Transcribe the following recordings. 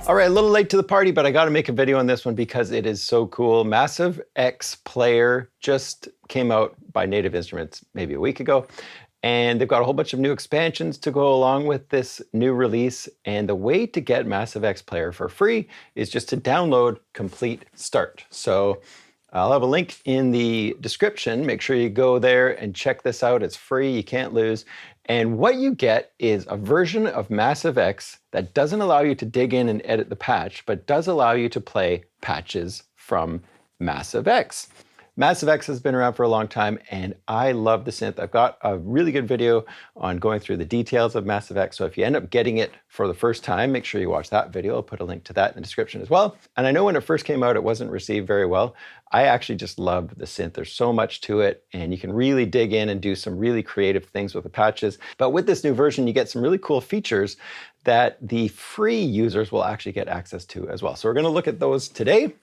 All right, a little late to the party, but I got to make a video on this one because it is so cool. Massivex Player just came out by Native Instruments maybe a week ago, and they've got a whole bunch of new expansions to go along with this new release. And the way to get Massivex Player for free is just to download Complete Start. So I'll have a link in the description. Make sure you go there and check this out. It's free, you can't lose. And what you get is a version of Massivex that doesn't allow you to dig in and edit the patch, but does allow you to play patches from Massivex. Massivex has been around for a long time, and I love the synth. I've got a really good video on going through the details of Massivex, so if you end up getting it for the first time, make sure you watch that video. I'll put a link to that in the description as well. And I know when it first came out, it wasn't received very well. I actually just loved the synth. There's so much to it, and you can really dig in and do some really creative things with the patches. But with this new version, you get some really cool features that the free users will actually get access to as well. So we're going to look at those today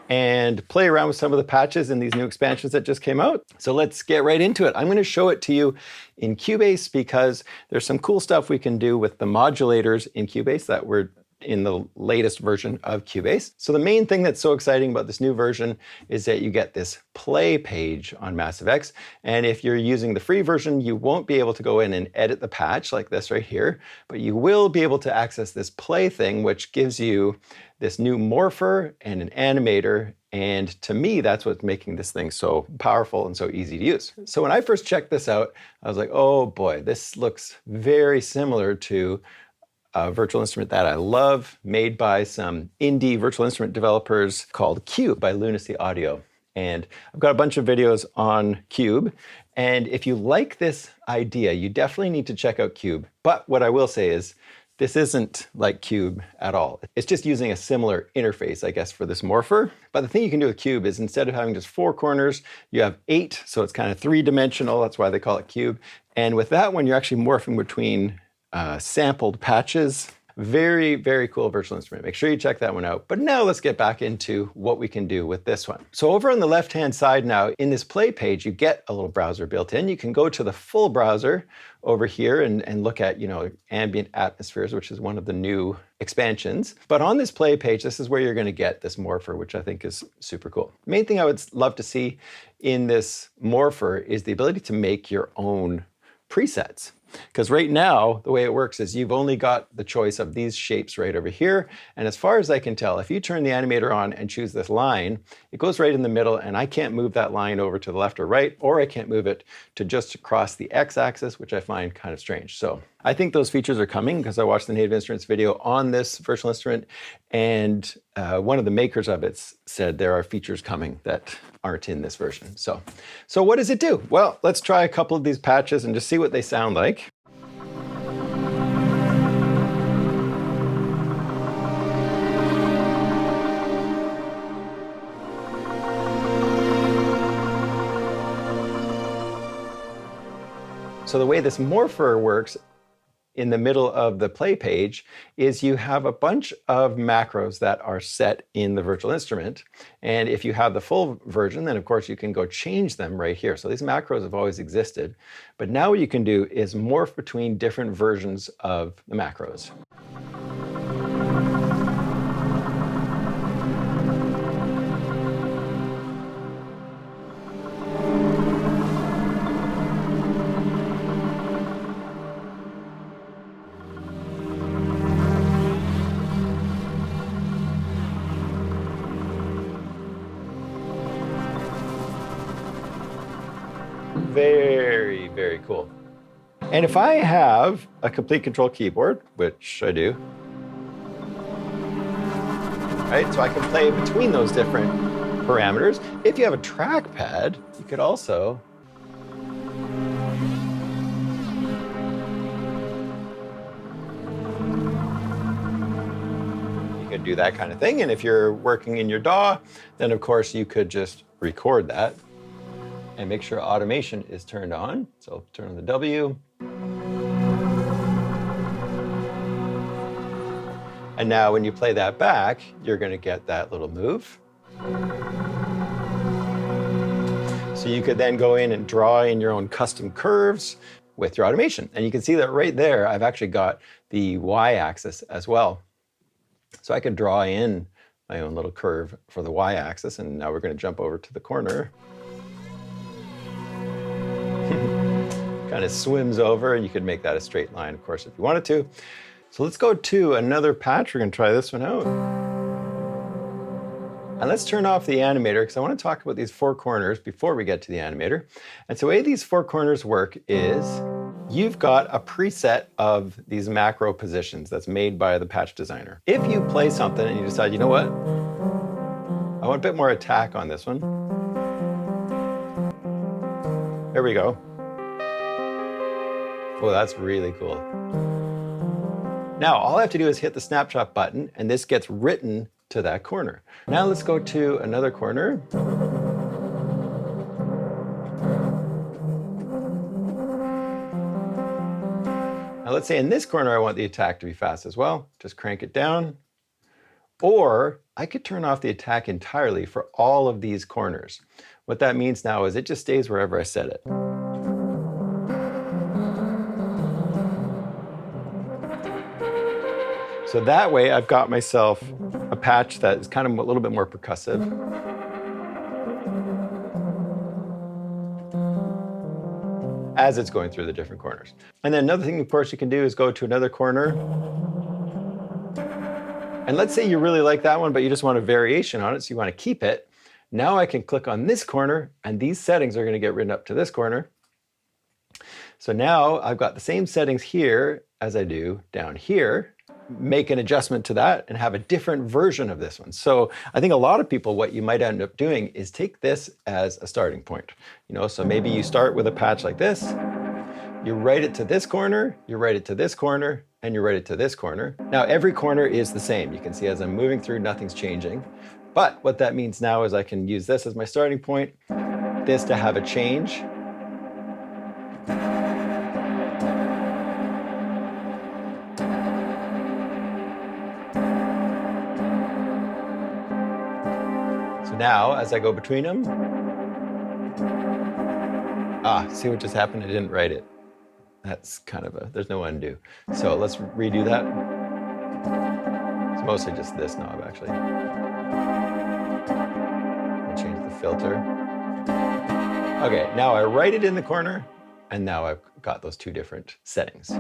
and play around with some of the patches in these new expansions that just came out. So let's get right into it. I'm going to show it to you in Cubase because there's some cool stuff we can do with the modulators in Cubase that were in the latest version of Cubase. So the main thing that's so exciting about this new version is that you get this play page on Massivex. And if you're using the free version, you won't be able to go in and edit the patch like this right here, but you will be able to access this play thing, which gives you this new Morpher and an Animator. And to me, that's what's making this thing so powerful and so easy to use. So when I first checked this out, I was like, oh boy, this looks very similar to a virtual instrument that I love, made by some indie virtual instrument developers called Cube by Lunacy Audio. And I've got a bunch of videos on Cube. And if you like this idea, you definitely need to check out Cube. But what I will say is, this isn't like Cube at all. It's just using a similar interface, I guess, for this Morpher. But the thing you can do with Cube is instead of having just 4 corners, you have 8. So it's kind of 3-dimensional. That's why they call it Cube. And with that one, you're actually morphing between sampled patches. Very, very cool virtual instrument. Make sure you check that one out. But now let's get back into what we can do with this one. So over on the left-hand side now, in this play page, you get a little browser built in. You can go to the full browser over here and look at, ambient atmospheres, which is one of the new expansions. But on this play page, this is where you're going to get this Morpher, which I think is super cool. The main thing I would love to see in this Morpher is the ability to make your own presets. Because right now, the way it works is you've only got the choice of these shapes right over here. And as far as I can tell, if you turn the Animator on and choose this line, it goes right in the middle, and I can't move that line over to the left or right, or I can't move it to just across the x-axis, which I find kind of strange. So I think those features are coming because I watched the Native Instruments video on this virtual instrument, and one of the makers of it said there are features coming that aren't in this version. So what does it do? Well, let's try a couple of these patches and just see what they sound like. So the way this Morpher works in the middle of the play page is you have a bunch of macros that are set in the virtual instrument. And if you have the full version, then of course you can go change them right here. So these macros have always existed. But now what you can do is morph between different versions of the macros. Very, very cool. And if I have a complete control keyboard, which I do, right? So I can play between those different parameters. If you have a trackpad, you could also do that kind of thing. And if you're working in your DAW, then of course you could just record that and make sure automation is turned on. So turn on the W. And now when you play that back, you're going to get that little move. So you could then go in and draw in your own custom curves with your automation. And you can see that right there, I've actually got the Y-axis as well. So I could draw in my own little curve for the y-axis, and now we're going to jump over to the corner. Kind of swims over, and you could make that a straight line, of course, if you wanted to. So let's go to another patch. We're going to try this one out. And let's turn off the animator because I want to talk about these 4 corners before we get to the animator. And so the way these 4 corners work is you've got a preset of these macro positions that's made by the patch designer. If you play something and you decide, you know what, I want a bit more attack on this one. There we go. Oh, that's really cool. Now, all I have to do is hit the snapshot button, and this gets written to that corner. Now let's go to another corner. Now let's say in this corner I want the attack to be fast as well. Just crank it down. Or I could turn off the attack entirely for all of these corners. What that means now is it just stays wherever I set it. So that way I've got myself a patch that is kind of a little bit more percussive. As it's going through the different corners. And then another thing, of course, you can do is go to another corner. And let's say you really like that one, but you just want a variation on it, so you want to keep it. Now I can click on this corner, and these settings are going to get written up to this corner. So now I've got the same settings here as I do down here. Make an adjustment to that and have a different version of this one. So I think a lot of people, what you might end up doing is take this as a starting point. So maybe you start with a patch like this, you write it to this corner, you write it to this corner, and you write it to this corner. Now every corner is the same. You can see as I'm moving through, nothing's changing. But what that means now is I can use this as my starting point, this to have a change. Now, as I go between them, see what just happened? I didn't write it. That's kind of there's no undo. So let's redo that. It's mostly just this knob, actually. I'll change the filter. Okay, now I write it in the corner, and now I've got those 2 different settings.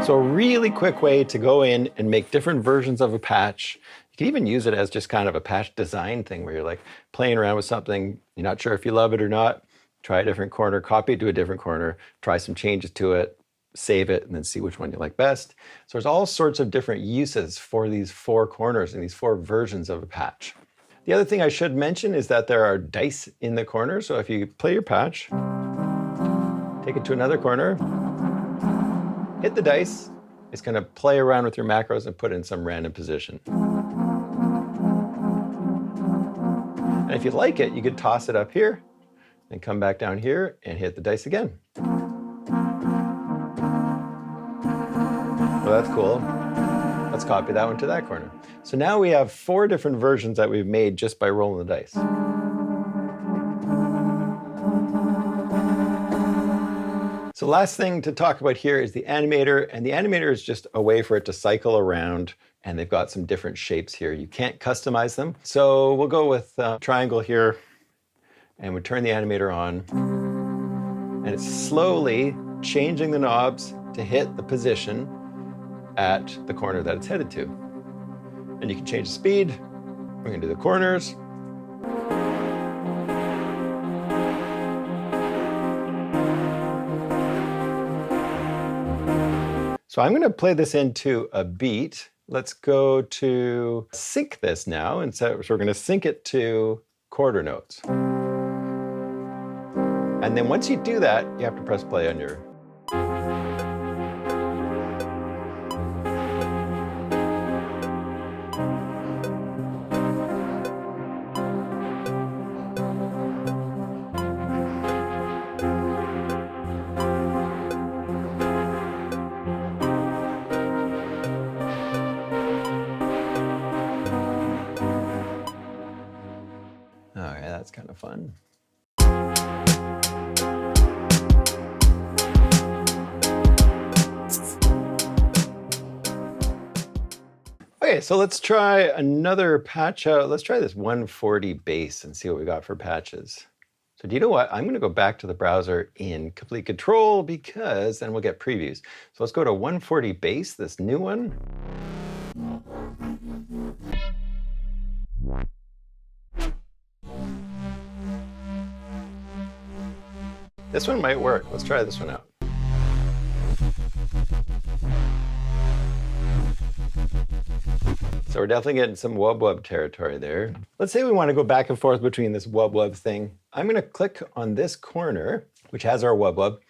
So a really quick way to go in and make different versions of a patch. You can even use it as just kind of a patch design thing where you're like playing around with something, you're not sure if you love it or not, try a different corner, copy it to a different corner, try some changes to it, save it, and then see which one you like best. So there's all sorts of different uses for these 4 corners and these 4 versions of a patch. The other thing I should mention is that there are dice in the corner. So if you play your patch, take it to another corner, hit the dice, it's going to play around with your macros and put it in some random position. And if you like it, you could toss it up here and come back down here and hit the dice again. Well, that's cool. Let's copy that one to that corner. So now we have 4 different versions that we've made just by rolling the dice. So last thing to talk about here is the animator, and the animator is just a way for it to cycle around, and they've got some different shapes here. You can't customize them. So we'll go with triangle here, and we turn the animator on, and it's slowly changing the knobs to hit the position at the corner that it's headed to. And you can change the speed. We're going to do the corners. So I'm going to play this into a beat. Let's go to sync this now. And so we're going to sync it to quarter notes. And then once you do that, you have to press play on your... Okay, that's kind of fun. Okay, so let's try another patch out. Let's try this 140 bass and see what we got for patches. So do you know what? I'm going to go back to the browser in complete control because then we'll get previews. So let's go to 140 bass, this new one. This one might work. Let's try this one out. So we're definitely getting some wub-wub territory there. Let's say we want to go back and forth between this wub-wub thing. I'm going to click on this corner, which has our wub-wub,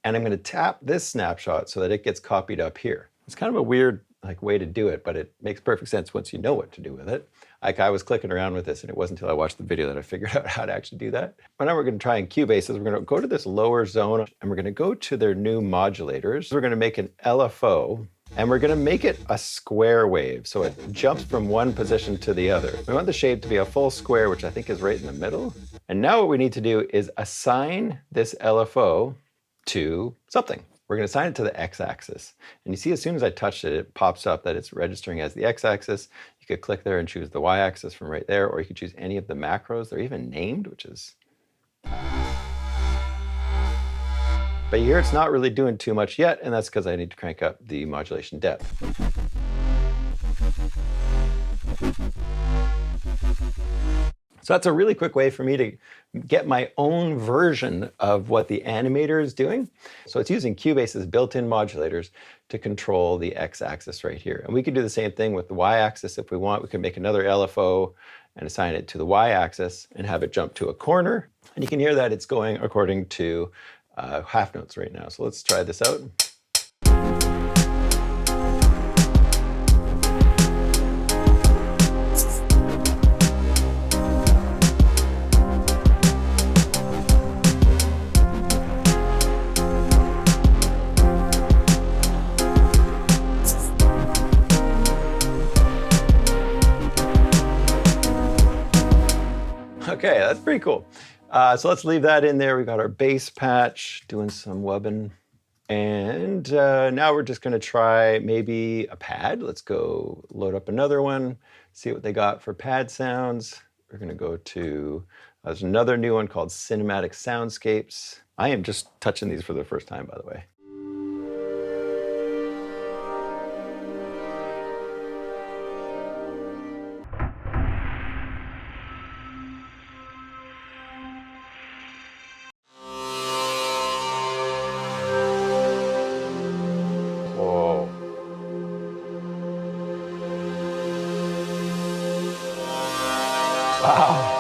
and I'm going to tap this snapshot so that it gets copied up here. It's kind of a weird way to do it, but it makes perfect sense once you know what to do with it. I was clicking around with this, and it wasn't until I watched the video that I figured out how to actually do that. But now we're going to try in Cubase. We're going to go to this lower zone, and we're going to go to their new modulators. We're going to make an LFO, and we're going to make it a square wave, so it jumps from one position to the other. We want the shape to be a full square, which I think is right in the middle. And now what we need to do is assign this LFO to something. We're going to assign it to the x-axis. And you see, as soon as I touched it, it pops up that it's registering as the x-axis. You could click there and choose the y-axis from right there, or you could choose any of the macros. They're even named, which is... But you hear it's not really doing too much yet, and that's because I need to crank up the modulation depth. So that's a really quick way for me to get my own version of what the Animator is doing. So it's using Cubase's built-in modulators to control the x-axis right here. And we could do the same thing with the y-axis if we want. We could make another LFO and assign it to the y-axis and have it jump to a corner. And you can hear that it's going according to half notes right now. So let's try this out. Okay, that's pretty cool. So let's leave that in there. We got our bass patch, doing some wubbing. And now we're just going to try maybe a pad. Let's go load up another one, see what they got for pad sounds. We're going to go to, there's another new one called Cinematic Soundscapes. I am just touching these for the first time, by the way. Wow.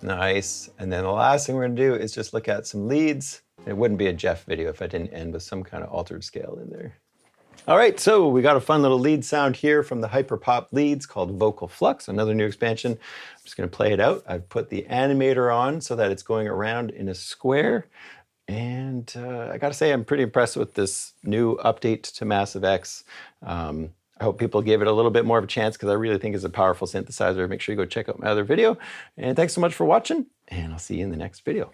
Nice. And then the last thing we're going to do is just look at some leads. It wouldn't be a Jeff video if I didn't end with some kind of altered scale in there. All right, so we got a fun little lead sound here from the Hyperpop leads called Vocal Flux, another new expansion. I'm just going to play it out. I've put the Animator on so that it's going around in a square. And I got to say, I'm pretty impressed with this new update to Massivex. I hope people give it a little bit more of a chance because I really think it's a powerful synthesizer. Make sure you go check out my other video. And thanks so much for watching, and I'll see you in the next video.